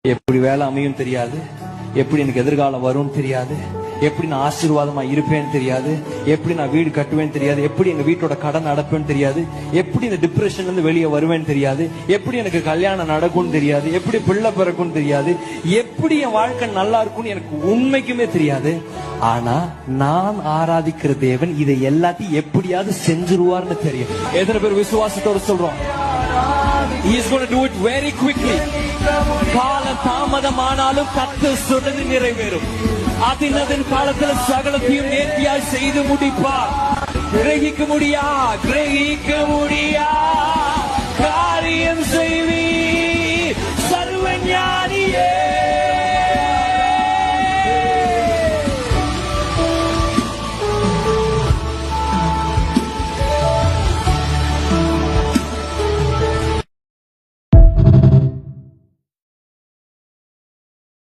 எப்படி வேலை அமையும் தெரியாது, எப்படி எனக்கு எதிர்காலம் வரும் தெரியாது, எப்படி நான் ஆசீர்வாதமா இருப்பேன்னு தெரியாது, எப்படி நான் வீடு கட்டுவேன்னு தெரியாது, எப்படி எங்க வீட்டோட கடன் நடப்பேன்னு தெரியாது, எப்படி இந்த டிப்ரெஷன்ல இருந்து வெளியே வருவேன்னு தெரியாது, எப்படி எனக்கு கல்யாணம் நடக்கும்னு தெரியாது, எப்படி பிள்ளை பிறக்கும்னு தெரியாது, எப்படி என் வாழ்க்கை நல்லா இருக்கும்னு எனக்கு உண்மைக்குமே தெரியாது. ஆனா நான் ஆராதிக்கிற தேவன் இதை எல்லாத்தையும் எப்படியாவது செஞ்சிருவார்னு தெரியும். எத்தனை பேர் விசுவாசத்தோடு சொல்றோம்? He is going to do it very quickly. கால தாமதமானாலும் கர்த்தர் சொன்னது நிறைவேறும். அதின் காலத்தில் சகலத்தையும் நேர்த்தியாய் செய்து முடிப்பார். கிரகிக்க முடியா காரியம் செய்ய